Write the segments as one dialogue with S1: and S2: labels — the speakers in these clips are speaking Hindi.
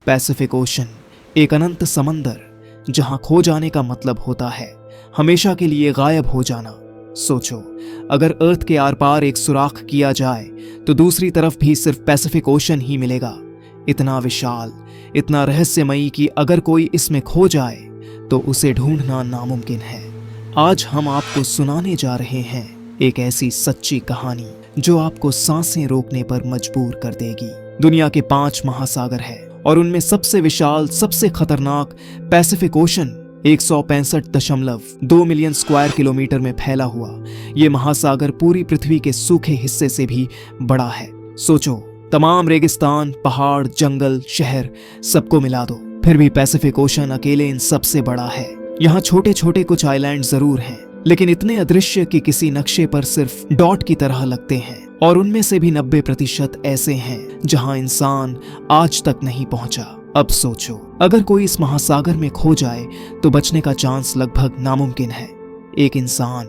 S1: पैसिफिक ओशन, एक अनंत समंदर जहां खो जाने का मतलब होता है हमेशा के लिए गायब हो जाना। सोचो, अगर अर्थ के आर पार एक सुराख किया जाए तो दूसरी तरफ भी सिर्फ पैसिफिक ओशन ही मिलेगा। इतना विशाल, इतना रहस्यमयी कि अगर कोई इसमें खो जाए तो उसे ढूंढना नामुमकिन है। आज हम आपको सुनाने जा रहे हैं एक ऐसी सच्ची कहानी जो आपको सांसें रोकने पर मजबूर कर देगी। दुनिया के 5 महासागर है और उनमें सबसे विशाल, सबसे खतरनाक Pacific ocean 165.2 million square kilometre में फैला हुआ ये महासागर पूरी पृथ्वी के सूखे हिस्से से भी बड़ा है। सोचो, तमाम रेगिस्तान, पहाड़, जंगल, शहर सबको मिला दो, फिर भी पैसिफिक ओशन अकेले इन सबसे बड़ा है। यहाँ छोटे छोटे कुछ आइलैंड जरूर हैं, लेकिन इतने अदृश्य कि किसी नक्शे पर सिर्फ डॉट की तरह लगते हैं, और उनमें से भी 90% ऐसे हैं जहां इंसान आज तक नहीं पहुंचा। अब सोचो, अगर कोई इस महासागर में खो जाए तो बचने का चांस लगभग नामुमकिन है। एक इंसान,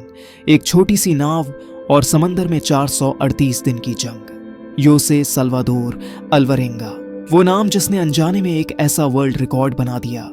S1: एक छोटी सी नाव और समंदर में 438 दिन की जंग। योसे सल्वादोर अल्वारेंगा, वो नाम जिसने अनजाने में एक ऐसा वर्ल्ड रिकॉर्ड बना दिया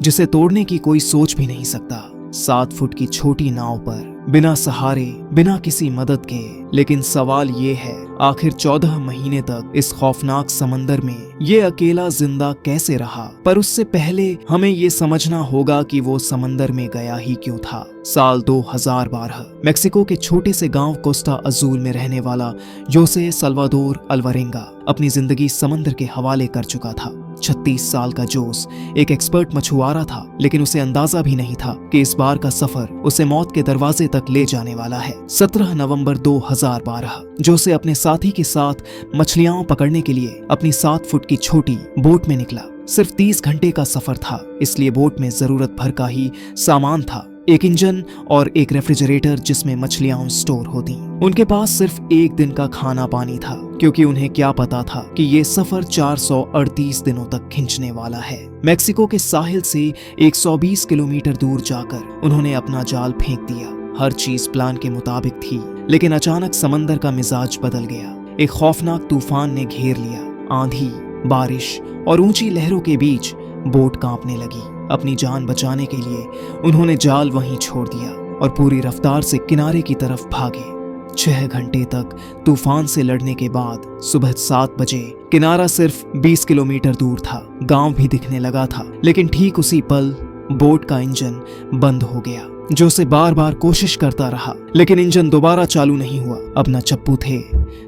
S1: जिसे तोड़ने की कोई सोच भी नहीं सकता। 7 फुट की छोटी नाव पर, बिना सहारे, बिना किसी मदद के। लेकिन सवाल ये है, आखिर 14 महीने तक इस खौफनाक समंदर में ये अकेला जिंदा कैसे रहा? पर उससे पहले हमें ये समझना होगा कि वो समंदर में गया ही क्यों था। साल 2012 मेक्सिको के छोटे से गांव कोस्टा अजूल में रहने वाला योसे सल्वादोर अल्वारेंगा अपनी जिंदगी समंदर के हवाले कर चुका था। 36 साल का जोस एक एक्सपर्ट मछुआरा था, लेकिन उसे अंदाजा भी नहीं था कि इस बार का सफर उसे मौत के दरवाजे तक ले जाने वाला है। 17 नवंबर 2012 जोसे अपने साथी के साथ मछलियां पकड़ने के लिए अपनी 7 फुट की छोटी बोट में निकला। सिर्फ 30 घंटे का सफर था, इसलिए बोट में जरूरत भर का ही सामान था। एक इंजन और एक रेफ्रिजरेटर जिसमें मछलियां स्टोर होती। उनके पास सिर्फ एक दिन का खाना पानी था, क्योंकि उन्हें क्या पता था कि ये सफर 438 दिनों तक खिंचने वाला है। मेक्सिको के साहिल से 120 किलोमीटर दूर जाकर उन्होंने अपना जाल फेंक दिया। हर चीज प्लान के मुताबिक थी, लेकिन अचानक समंदर का मिजाज बदल गया। एक खौफनाक तूफान ने घेर लिया। आंधी, बारिश और ऊंची लहरों के बीच बोट कांपने लगी। अपनी जान बचाने के लिए उन्होंने जाल वहीं छोड़ दिया और पूरी रफ्तार से किनारे की तरफ भागे। 6 घंटे तक तूफान से लड़ने के बाद सुबह 7 बजे किनारा सिर्फ 20 किलोमीटर दूर था। गांव भी दिखने लगा था, लेकिन ठीक उसी पल बोट का इंजन बंद हो गया। जोसे बार बार कोशिश करता रहा, लेकिन इंजन दोबारा चालू नहीं हुआ। अब न चप्पू थे,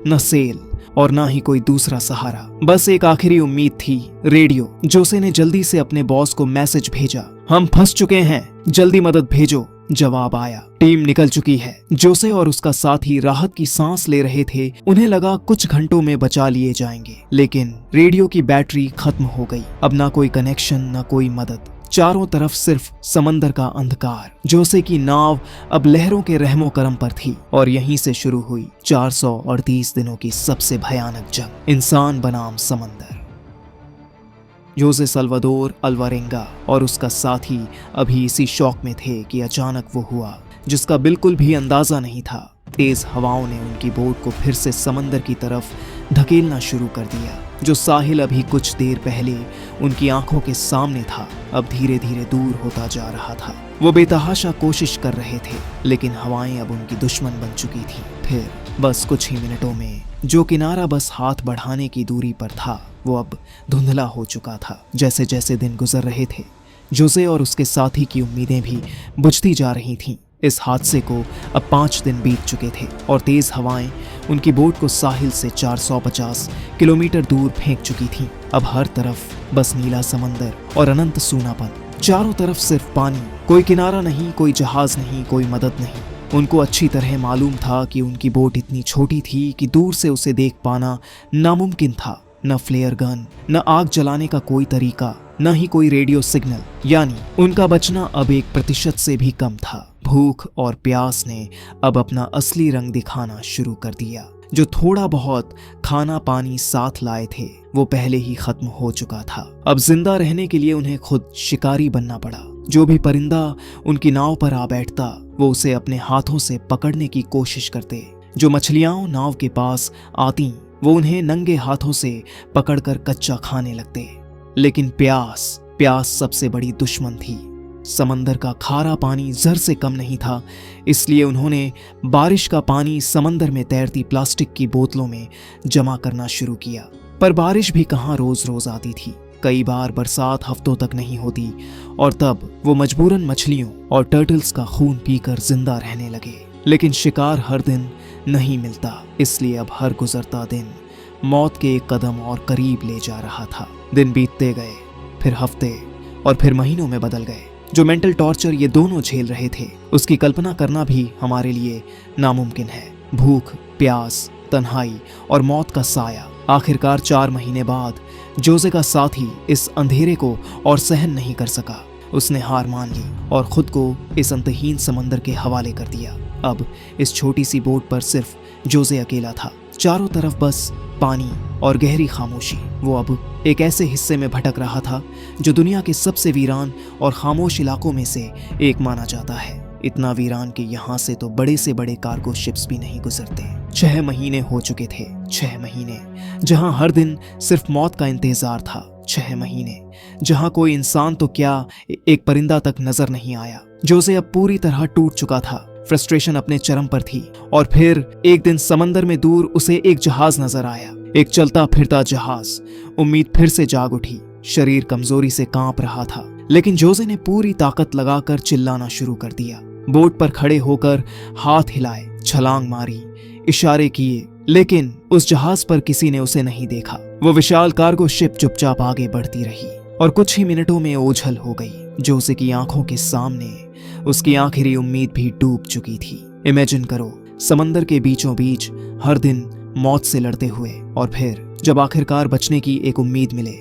S1: न सेल और ना ही कोई दूसरा सहारा। बस एक आखिरी उम्मीद थी, रेडियो। जोसे ने जल्दी से अपने बॉस को मैसेज भेजा, हम फंस चुके हैं, जल्दी मदद भेजो। जवाब आया, टीम निकल चुकी है। जोसे और उसका साथी राहत की सांस ले रहे थे। उन्हें लगा कुछ घंटों में बचा लिए जाएंगे, लेकिन रेडियो की बैटरी खत्म हो गई। अब ना कोई कनेक्शन, ना कोई मदद। चारों तरफ सिर्फ समंदर का अंधकार। जोसे की नाव अब लहरों के रहमो करम पर थी, और यहीं से शुरू हुई 438 दिनों की सबसे भयानक जंग, इंसान बनाम समंदर। योसे सल्वादोर अल्वारेंगा और उसका साथी अभी इसी शौक में थे कि अचानक वो हुआ जिसका बिल्कुल भी अंदाजा नहीं था। तेज हवाओं ने उनकी बोट को फिर से समंदर की तरफ धकेलना शुरू कर दिया। जो साहिल अभी कुछ देर पहले उनकी आंखों के सामने था, अब धीरे धीरे दूर होता जा रहा था। वो बेतहाशा कोशिश कर रहे थे, लेकिन हवाएं अब उनकी दुश्मन बन चुकी थी। फिर बस कुछ ही मिनटों में जो किनारा बस हाथ बढ़ाने की दूरी पर था, वो अब धुंधला हो चुका था। जैसे जैसे दिन गुजर रहे थे, जोसे और उसके साथी की उम्मीदें भी बुझती जा रही थीं। इस हादसे को अब 5 दिन बीत चुके थे और तेज हवाएं उनकी बोट को साहिल से 450 किलोमीटर दूर फेंक चुकी थीं। अब हर तरफ बस नीला समंदर और अनंत सूनापन। चारों तरफ सिर्फ पानी, कोई किनारा नहीं, कोई जहाज नहीं, कोई मदद नहीं। उनको अच्छी तरह मालूम था कि उनकी बोट इतनी छोटी थी कि दूर से उसे देख पाना नामुमकिन था। न फ्लेयर गन, न आग जलाने का कोई तरीका, न ही कोई रेडियो सिग्नल। यानी उनका बचना अब 1% से भी कम था। भूख और प्यास ने अब अपना असली रंग दिखाना शुरू कर दिया। जो थोड़ा बहुत खाना पानी साथ लाए थे, वो पहले ही खत्म हो चुका था। अब जिंदा रहने के लिए उन्हें खुद शिकारी बनना पड़ा। जो भी परिंदा उनकी नाव पर आ बैठता, वो उसे अपने हाथों से पकड़ने की कोशिश करते। जो मछलियां नाव के पास आती, वो उन्हें नंगे हाथों से पकड़कर कच्चा खाने लगते। लेकिन प्यास सबसे बड़ी दुश्मन थी। समंदर का खारा पानी जर से कम नहीं था, इसलिए उन्होंने बारिश का पानी समंदर में तैरती प्लास्टिक की बोतलों में जमा करना शुरू किया। पर बारिश भी कहाँ रोज रोज आती थी। कई बार बरसात हफ्तों तक नहीं होती और तब वो मजबूरन मछलियों और टर्टल्स का खून पीकर जिंदा रहने लगे। लेकिन शिकार हर दिन नहीं मिलता, इसलिए अब हर गुजरता दिन मौत के एक कदम और करीब ले जा रहा था। दिन बीतते गए, फिर हफ्ते और फिर महीनों में बदल गए। जो मेंटल टॉर्चर ये दोनों झेल रहे थे, उसकी कल्पना करना भी हमारे लिए नामुमकिन है। भूख, प्यास, तन्हाई और मौत का साया। आखिरकार 4 महीने बाद जोसे का साथी इस अंधेरे को और सहन नहीं कर सका। उसने हार मान ली और खुद को इस अंतहीन समंदर के हवाले कर दिया। अब इस छोटी सी बोट पर सिर्फ जोसे अकेला था। चारों तरफ बस पानी और गहरी खामोशी। वो अब एक ऐसे हिस्से में भटक रहा था जो दुनिया के सबसे वीरान और खामोश इलाकों में से एक माना जाता है। इतना वीरान कि यहाँ से तो बड़े से बड़े कार्गो शिप्स भी नहीं गुजरते। 6 महीने हो चुके थे। 6 महीने जहाँ हर दिन सिर्फ मौत का इंतजार था। 6 महीने जहाँ कोई इंसान तो क्या, एक परिंदा तक नजर नहीं आया। जोसे अब पूरी तरह टूट चुका था। फ्रस्ट्रेशन अपने चरम पर थी। और फिर एक दिन समंदर में दूर उसे एक जहाज नजर आया, एक चलता फिरता जहाज। उम्मीद फिर से जाग उठी। शरीर कमजोरी से कांप रहा था, लेकिन जोसे ने पूरी ताकत लगाकर चिल्लाना शुरू कर दिया। बोट पर खड़े होकर हाथ हिलाए, छलांग मारी, इशारे किए, लेकिन उस जहाज पर किसी ने उसे नहीं देखा। वो विशाल कार्गो शिप चुपचाप आगे बढ़ती रही और कुछ ही मिनटों में ओझल हो गई। जोसे की आंखों के सामने उसकी आखिरी उम्मीद भी डूब चुकी थी। इमेजिन करो, समंदर के बीचों बीच हर दिन मौत से लड़ते हुए, और फिर जब आखिरकार बचने की एक उम्मीद मिले,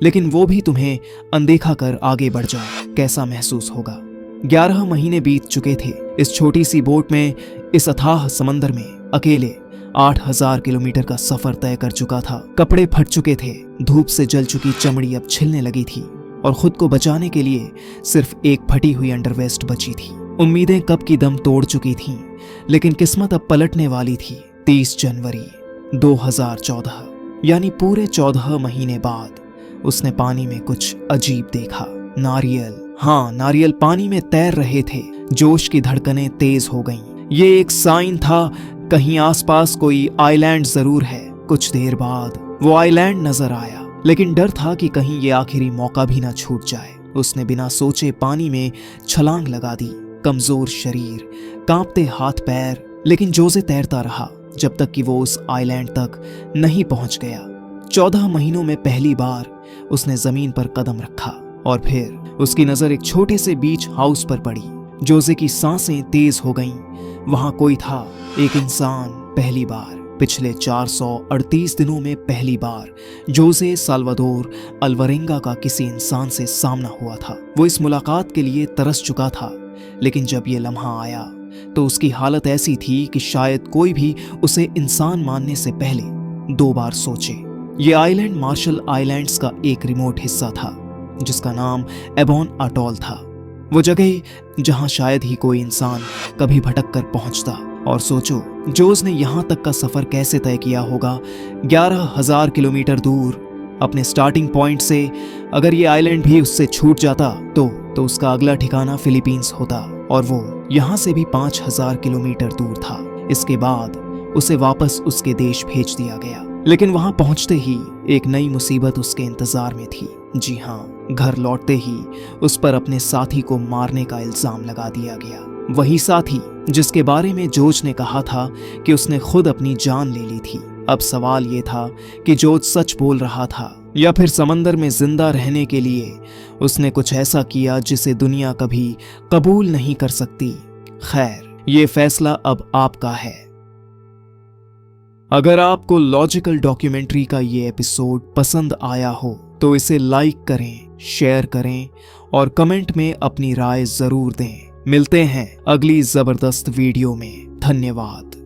S1: लेकिन वो भी तुम्हें अनदेखा कर आगे बढ़ जाए, कैसा महसूस होगा। 11 महीने बीत चुके थे इस छोटी सी बोट में। इस अथाह समंदर में अकेले 8000 किलोमीटर का सफर तय कर चुका था। कपड़े फट चुके थे, धूप से जल चुकी चमड़ी अब छिलने लगी थी और खुद को बचाने के लिए सिर्फ एक फटी हुई अंडरवेस्ट बची थी। उम्मीदें कब की दम तोड़ चुकी थीं, लेकिन किस्मत अब पलटने वाली थी। 30 जनवरी 2014, यानी पूरे 14 महीने बाद उसने पानी में कुछ अजीब देखा। नारियल, हाँ, नारियल पानी में तैर रहे थे। जोश की धड़कनें तेज हो गईं। ये एक साइन था, कहीं आसपास कोई आइलैंड जरूर है। कुछ देर बाद वो आइलैंड नजर आया, लेकिन डर था कि कहीं ये आखिरी मौका भी ना छूट जाए। उसने बिना सोचे पानी में छलांग लगा दी। कमजोर शरीर, कांपते हाथ पैर, लेकिन जोसे तैरता रहा जब तक कि वो उस आइलैंड तक नहीं पहुंच गया। 14 महीनों में पहली बार उसने जमीन पर कदम रखा और फिर उसकी नजर एक छोटे से बीच हाउस पर पड़ी। जोसे की सांसें तेज हो गईं। वहां कोई था, एक इंसान। पहली बार पिछले 438 दिनों में पहली बार जोसे साल्वादोर अल्वारेंगा का किसी इंसान से सामना हुआ था। वो इस मुलाकात के लिए तरस चुका था, लेकिन जब ये लम्हा आया तो उसकी हालत ऐसी थी कि शायद कोई भी उसे इंसान मानने से पहले 2 बार सोचे। ये आइलैंड मार्शल आइलैंड्स का एक रिमोट हिस्सा था जिसका नाम एबॉन अटॉल था। वो जगह जहां शायद ही कोई इंसान कभी भटक कर पहुंचता। और सोचो, जोस ने यहां तक का सफर कैसे तय किया होगा। 11,000 किलोमीटर दूर अपने स्टार्टिंग पॉइंट से। अगर ये आइलैंड भी उससे छूट जाता तो उसका अगला ठिकाना फिलीपींस होता, और वो यहां से भी 5000 किलोमीटर दूर था। इसके बाद उसे वापस उसके देश भेज दिया गया, लेकिन वहां पहुंचते ही एक नई मुसीबत उसके इंतजार में थी। जी हाँ, घर लौटते ही उस पर अपने साथी को मारने का इल्जाम लगा दिया गया। वही साथी जिसके बारे में जोज ने कहा था कि उसने खुद अपनी जान ले ली थी। अब सवाल ये था कि जोज सच बोल रहा था या फिर समंदर में जिंदा रहने के लिए उसने कुछ ऐसा किया जिसे दुनिया कभी कबूल नहीं कर सकती। खैर, ये फैसला अब आपका है। अगर आपको लॉजिकल डॉक्यूमेंट्री का ये एपिसोड पसंद आया हो तो इसे लाइक करें, शेयर करें और कमेंट में अपनी राय जरूर दें। मिलते हैं अगली जबरदस्त वीडियो में। धन्यवाद।